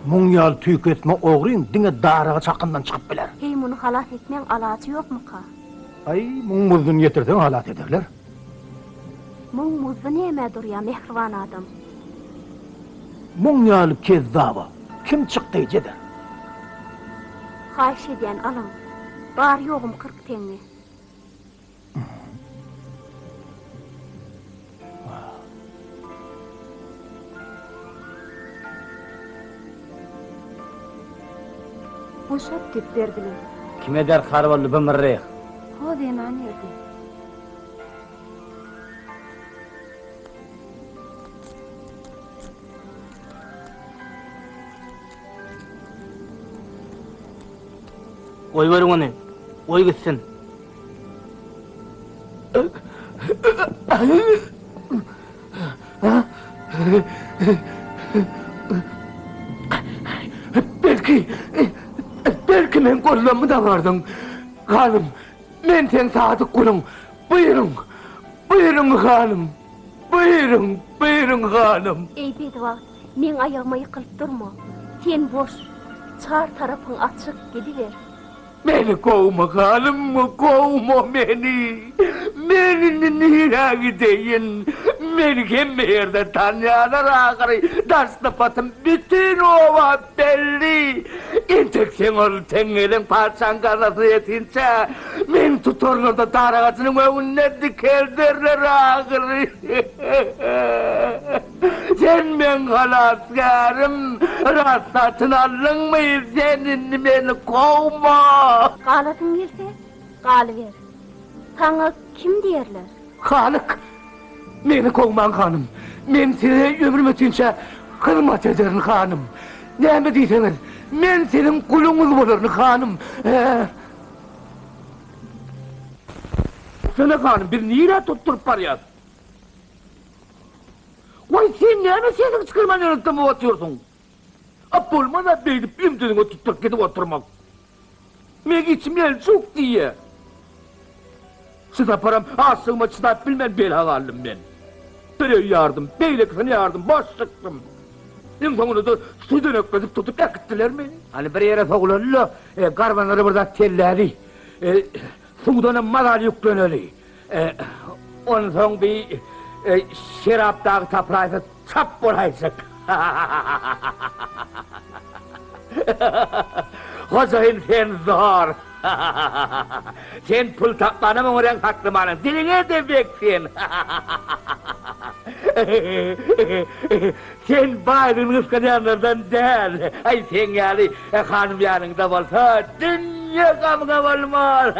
Munyal tüyük etme oğruyun, dine darağı çakından çıkıp biler. Hey bunu halat etmen alacı yok mu ka? Ay, mummuzun yetirden halat ederler. Mung muzdu nemedur ya mehrivan adam. Munyal kezzaba, kim çıktı eder? Xahiş eden alın. Bar yoğum 40 tenge. Boşap dip berdiler. Kime der harvalı bömürreyik? O demen yerdi. Oy verin onu, oy gitsin. Belki men kollamı da vardın. Hanım, men sen sadık kulun. Buyurun hanım. Buyurun hanım. Ey bedva, men ayağıma yıkılıp durma. Sen boş, çar tarafın açık gidiver. Beni kovma hanım, kovma beni. Beni nira gideyin. Beni kim yerde tanıyanlar ağrı. Darslı batım bütün ova belli. İntek sen ol tengelin parçan kanası yetince. Men tutorlar da dar ağacının önüne dikerderler ağrı. Sen ben halaskarım. Rasatın alın mı senin beni kovma. Qalatın gelse, qalıver. Sana kim derler? Halık, beni kovman hanım. Men seni ömrüm ötünce hırmat ederim hanım. Ne mi deyseniz, men senin kulunuz bulurum hanım. Sana hanım, bir nira tutturup var ya. Vay sen ne mi sesin çıkırman yanıttan mı atıyorsun? Apolmana beydip ümdüğünü tutturup gidip oturmak. Men içmeyen çok diye. Çıda param asığıma çıdap bilmem bela kaldım ben. Böyle yardım, beylekisine yardım, boş çıktım. En sonunda da su dönekmezip tutup yakıttılar beni. Hani bir yere sokulanlı, karvanları burada telleri, sudanın madal yükleneli. Ondan sonra bir şerap dağı tapraysa çap bolayacak. Hocayın sen zor. Sen pul tapmanı mı oraya saklamanın? Diline de beksin. Sen bayrın ıskanayanlardan değil. Ay sen yani hanım yanında olsa dünya kamına olmaz.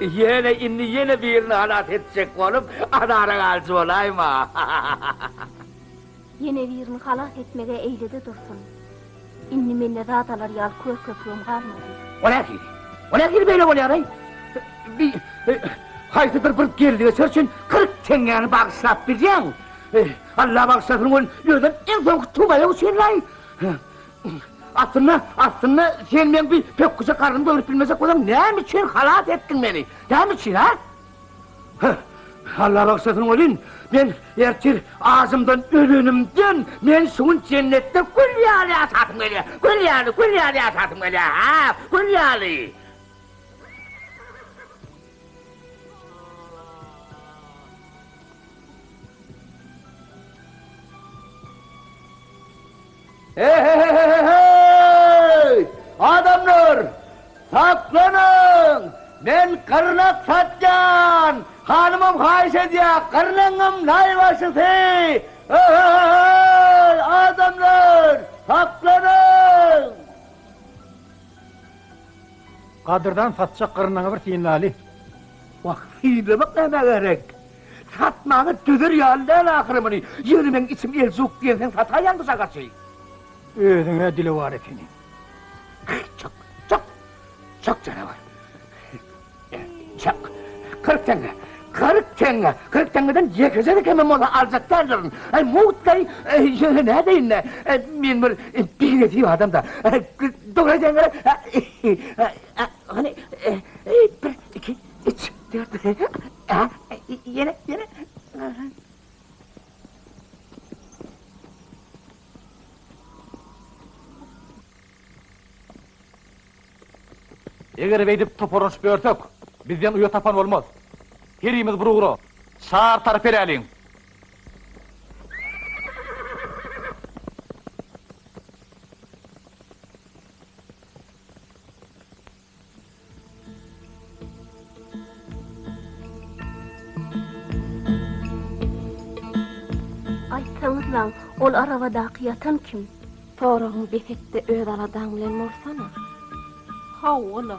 Yine birini halat edecek olup anara kalsı olay mı? Yine birini halat etmege eyledi dursun. İnni menne radalar yal köprüm kalmadı. O ne ki böyle oluyor ay? Bir hayırdır bir geldiği sörçün 40 tengeni bağışlap bileceksin. Allah bağışlasın onun yönden en son tutmaya uçurlay. Aslında sen ben bir pek kısa karnını doyurup bilmesek olan ne için halat ettin beni? Ne için ha? Allah bağışlasın onun. Ben ertir ağzımdan ölünümden men şun cennette kulyali asatım geliyor. Kulyali asatım geliyor. Ha, kulyali. Hey! Adamlar! Saklanın! Ben kırnak satcan! Hanımım hayiş ediyor! Kırnağım nayvaşısı! Hey! Adamlar! Saklanın! Kadırdan satacak kırnağı bir tiyinli Ali. Bak, fiile bak ne gerek? Satmağı tüdür yağından akırımını. Yerimen içim el soğuk diyen satayan dışa kaçı. Ödüne dili var efendim. Çok canavar. Çok. 40 tenge. 40 tengeden yekecedik hemen onu alacaklarların. Muğutlay, ne deyin ne? Ben bir biletiğim adam da. Doğru tengere. Hani, 1, 2, 3, 4. Yine. Eger beydip toporuş börtök, bizden uya tapan olmaz. Herimiz buruguru, şaar tarif elin. Aytsaňyz lan, ol arabadaky yatan kim? Toruğun befekde öz aladan bilen morsana. Ha ola,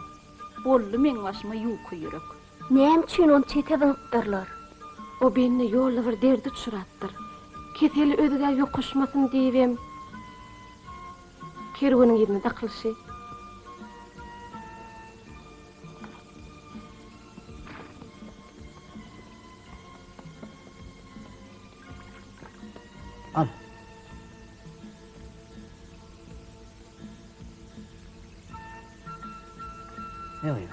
bollu men başıma yuku yürek. Näme üçin onu çete bıňypdyrlar? O benne ýolda bir derdi düşüratdyr. Keseli ödüge yokuşmasın diýibem. Kerwanyň ýerine dakylşy. Al. Ne oluyor?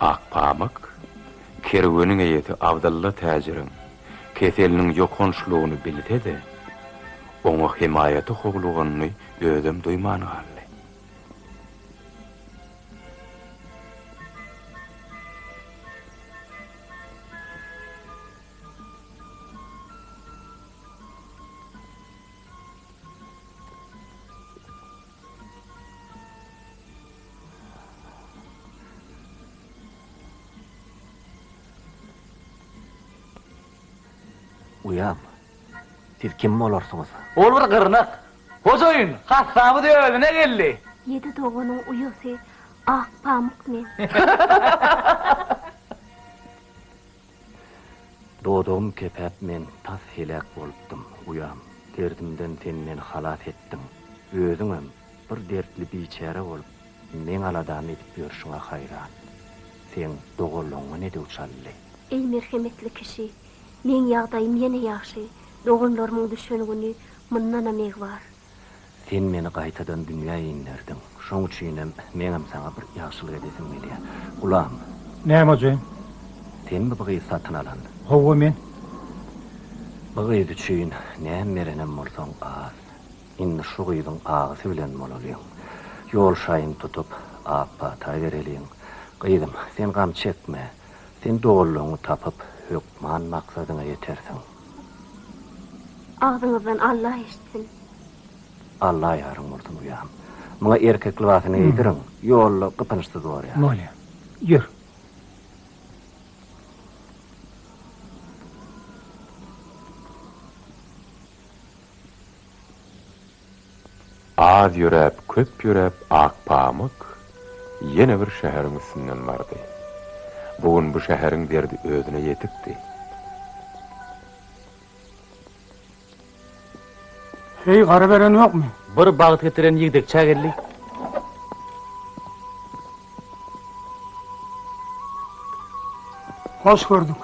Akpamyk, kerweniň eýeti Abdalla täjiriň keseliniň ýokonşlugyny bildi-de, oňa himayaty hoglugyny özüm duýmany galdy. Uyam. Siz kim bolarsyňyz? Ol bir kırnak. Hojaýyn, hassamy döwüne geldi. Ýedi doganyň uyasy ak pamuk men. Doğduğum kepep men tas helak bolupdym. Uyam. Derdimden senden halat etdim. Özüňem bir dertli biçare bolup, men aladan edip ýörüşiňe hayran. Sen dogurlugyny ne uçally? Ey merhemetli kişi, men ýagdaýym ýene ýaxşy. Dogunlarymyň düşenigini mundan emek bar. Sen meni gaýtadan dünýä inlerdiň. Şoň üçinem meňem saňa bir ýagşylyk edesim gelýär. Ulam, Näme hojaýyn? sen bu gyzy satyn alan. Hawa men. Bu gyzy üçin näme berenem bolsaň az. Indi şu gyzyň agasy bilen bolarýan. Ýol şaýyn tutup, apa taýbereliň. Gyzym, sen gam çekme. Sen dogurlugyny tapyp, hökman maksadyna ýetersiň. Ağzınızdan Allah eşitsin. Allah ýarym bolsun uyam. Muňa erkek libasyny giydirin, ýolly gypynçdy doğrýar. Molya. Ýür. Az ýürep, köp ýürep Akpamyk ýene bir şäheriň üstünden bardy. Bugün bu şäheriň derdi özüne ýetipdi. Hey, gara beren ýokmy? Bir bagyt getiren ýigdek çägelli. Hoş gördük.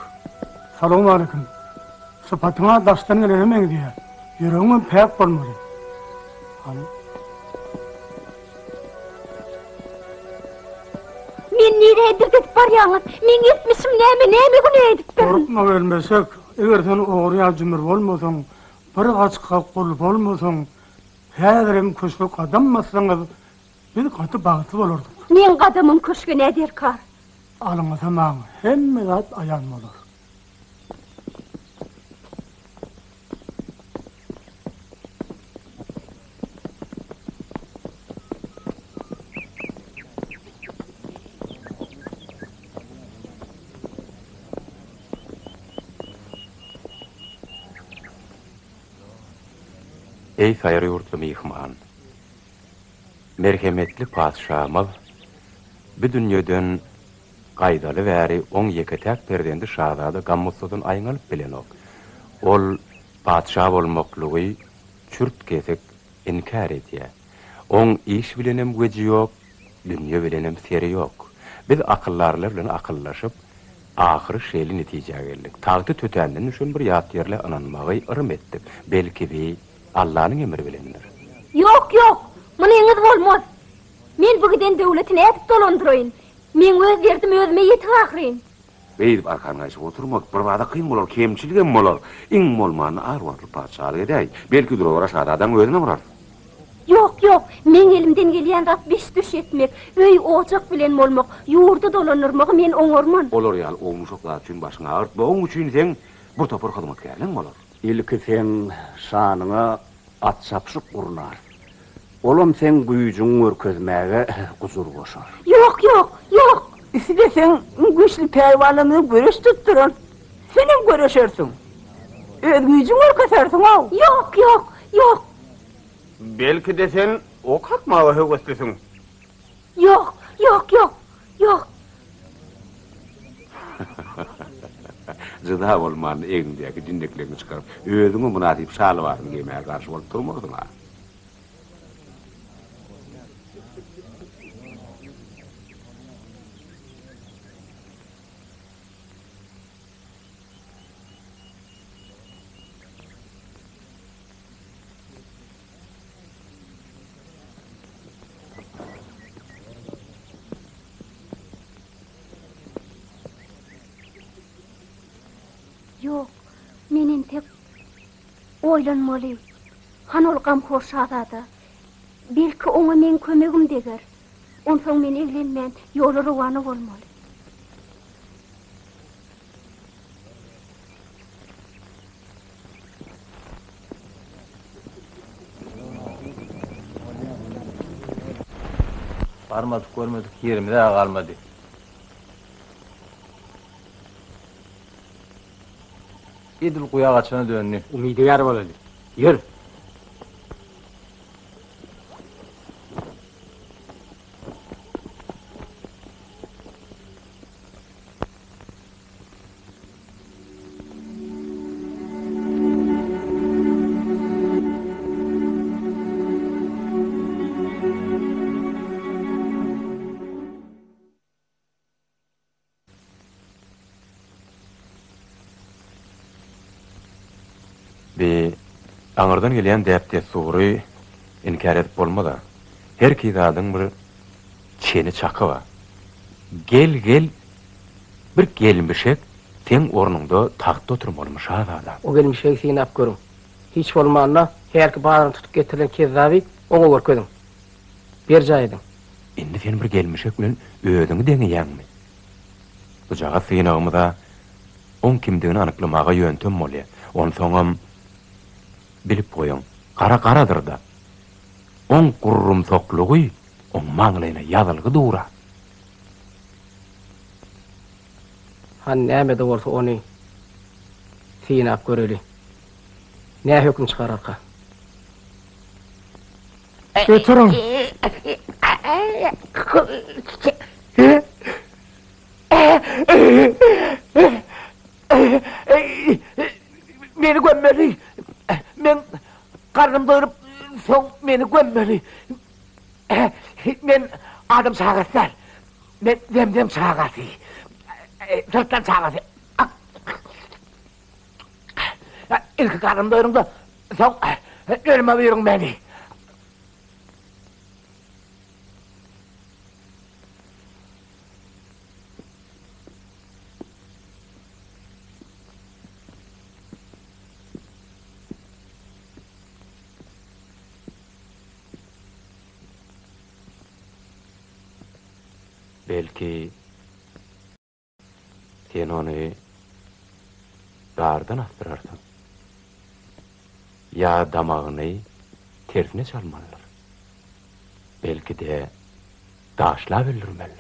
Salamu aleyküm. Sıpatıma daştan gelenemeň diye. Yüreğime pek bolmaly. Hani? Men nereye gidip barýaňyz? Men etmişim näme güne edip dur. Korkma vermesek, eger sen oğruya cümür bolmasaň, bir gaçka kul bolmasaň, häzirim köşkük adammasaňyz, biz gaty bagty bolardyk. Men gadamym köşke näder kar? Alyňyza maň hemme zat aýan bolar. Ey sayar yurtly mihman. Merhemetli padşahymyz bu dünýeden gaýdaly bäri oň ýeketäk perdendi şahzada Gammusudun aýňalyp bilenok. Ol padşah bolmaklygy çürt kesek inkar etýär. Oň iş bilenem güji ýok, dünýe bilenem seri ýok. Biz akyllarlar bilen akyllaşyp ahir şeýle netijäge geldik. Tagty tötänden üçin bir ýat ýerle ananmagy ırym etdik. Belki bi Allah'ın emri bilendir. Yok. Manyňyz bolmaz. Men bu giden döwletini etip dolandyraýyn. Men öz derdim özüme ýetip ahyryň. Beýip arkaňa ýaşap oturmak bir wada kyn bolar, kemçiligem bolar. Iň bolmany arwatly padşalyk edäý. Belki durora şahzadam özüne burar. Yok. Men elimden gelýän rat beş düş etmek, öý ocak bilen bolmak, ýurda dolanyrmagy men oňarman. Olar ýaly oňmuşoklar üçin başyňa ağırtma, oň üçin sen bir topar hyzmatkäriň bolar. İlki sen şanyňa at çapşyk gurnar. Olam sen güýjüň örkezmäge guzur boşar. Yok. Sen güçlü perwanlygyny göreş tutduran. Senem göreşersiň. Öz güýjüň örkesersiň aw. Yok. Belki de sen ok hakmagy höweslisin. Yok. Jyda bolman eňdäki dindeklerini çykaryp, özüňi munasyp şalwaryň giýmäge garşy bolup durmadyň ha. Yok, menin tek oylanmaly. Han ol gamhor şahzada. Belki oňa men kömegim deger. Onsoň men evlenmän, ýoly rowany bolmaly. Barmadyk, görmedik, yerimde galmady. Edil kuya kaçana dönünü. Umidi ýar bolady. Ýür. Aňyrdan gelýän däpde sury inkar edip bolmada. Her kizadyň bir çeni çaky bar. Gel bir gelmişek sen ornunda tahtda oturmalymy şahzada. O gelmişek seni ap görüň. Hiç bolmanda herki baryny tutup getirilen kezabi oňa görkezdiň. Bir jaýdyň. Indi sen bir gelmişek bilen özüňi deňeýänmi? Bu jaga synagymyza on kimdigini anyklamaga ýöntem bolýar. Onsoňam bilip koyun, kara-karadır da. On kurrum sokluğu, on maňlyna ýazylgy dura. Han näme de bolsa ony synap göreli. Nä höküm çykararka? Götürün. Meni gömmeli. Men karnım doyurup soň meni gömmeli. Men adam çağırsar. Men demdem çağırsy. Sırttan çağırsy. İlki karnım doyurumda soň ölüme buyurun beni. Belki sen onu dardan astırarsan. Ya damağını tersine çalmalılar. Belki de daşla bildirmeli.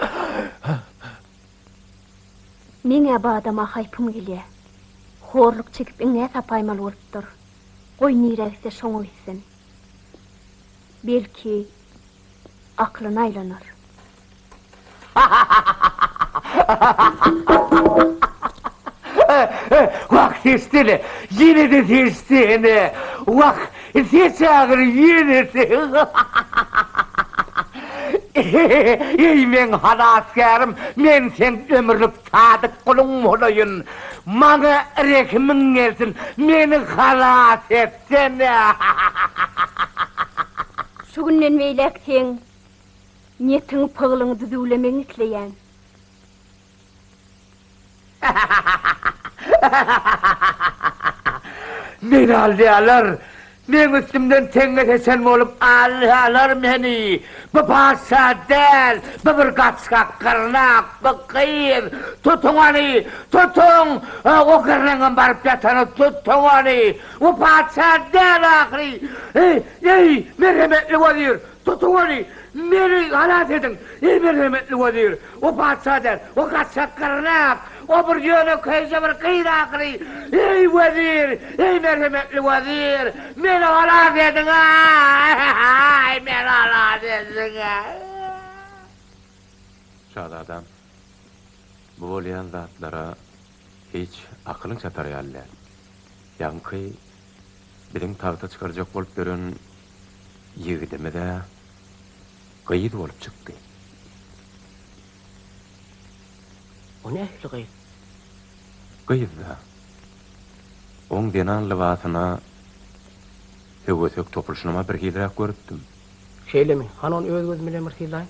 Meňe bu adama haýpym gelýär. Horluk çekip iňe tapaymaly bolupdyr. Goý niräkse şoňa gitsin. Belki aklyna aýlanar. Vak testini, yine de testini. Vak testağır yine de. Ey men halaskarım, men sen ömürlük sadık kulun olayın. Mana rekmin gelsin, meni halas etsene. Şu günden beýlek sen niýetiň pygylyny düzülemeňi isleýän. Meni alýarlar. Men üstümden teňe geçen bolup alýarlar meni. Bu paşa del, bu bir gaçka kırnak, bu kıyır. Tutun onu, tutun. O kırnağın barıp yatanı tutun onu. O paşa del ahri. Ey, merhametli vazir, tutun onu. Meni halat edin, ey merhametli vazir. O paşa del, o gaçka kırnak. O bir yönü köyse bir kıyır ahri. Ey vazir, ey merhametli vazir. Meni halat edin, ay, meni halat edin. Şadadam, bu bolýan zatlara hiç akylyň çatar ýalylar. Ýanky biziň tagta çykarjak bolup gören ýigidime de gyýyt bolup çykdy. O ne ehli gayet? Gyýyda. Oň denan libasyna höwesek topulşynyma bir giderek görüpdim. Şeýle mi? Han onu öz gözüm bilen bir hilaýyn.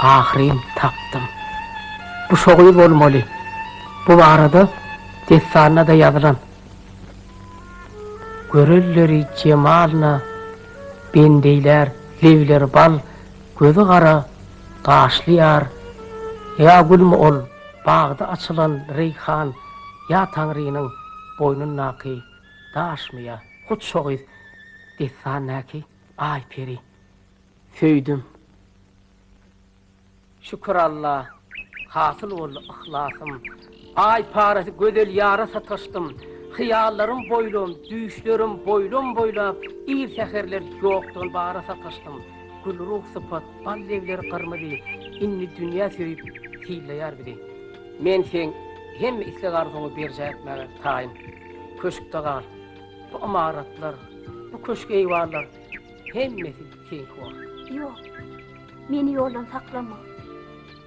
Ahirem tapdım. Bu şoğuy bolmaly. Bu arada destanına da yazılan. Görelleri cemalna, bendeyler, levler bal, gözü kara, qaşlıyar. Ya gülmü ol, bağda açılan reyhan, ya Tanrı'nın boynun naki, daşmaya, hut şoğuy destanına ki, ay peri, söydüm. Şükür Allah, hasıl oldu ihlasım. Ay parası gödel yara satıştım. Hıyallarım boylum, düşlerim boylum boylap, iyi seherler yoktan bağıra satıştım. Gül ruh sıfat, bal levleri kırmızı, inni dünya sürüp hileyar biri. Men sen hem istek arzunu berce etmeye tayim. Köşkte kal, bu amaratlar, bu köşk eyvallar, hemmesi sen kuvar. Yok, meni yoldan saklama.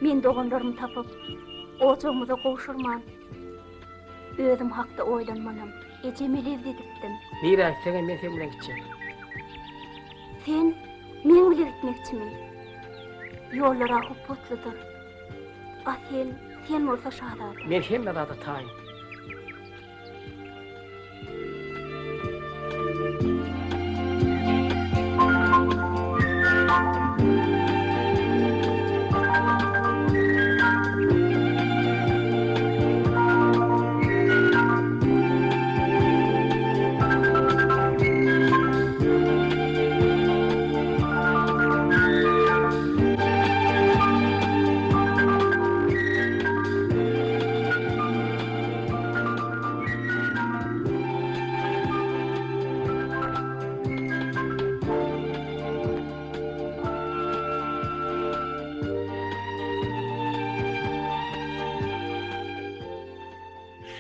Men doğanlarımı tapıp, ocağımıza koşurman. Özüm hakta oylanmanam. Ecemel evde gittim. Nira, sen men sen bilen gideceğim. Sen, men bile gitmekçimi. Yollar ahıp potludur. Ah sen olsa şahada. Men hemme da tayim.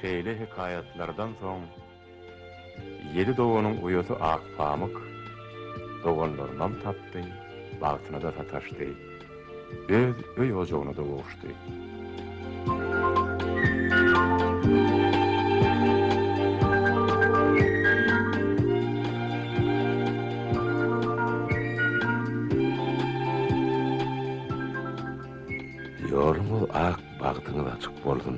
şeýle hikayatlardan soň 7 doganın uýasy ak pamyk doganlaryndan tapdy, bagtyna da sataşdy. Öz öý ojagyna da gowuşdy. Ýolmy ak bagtyňa açyk boldun.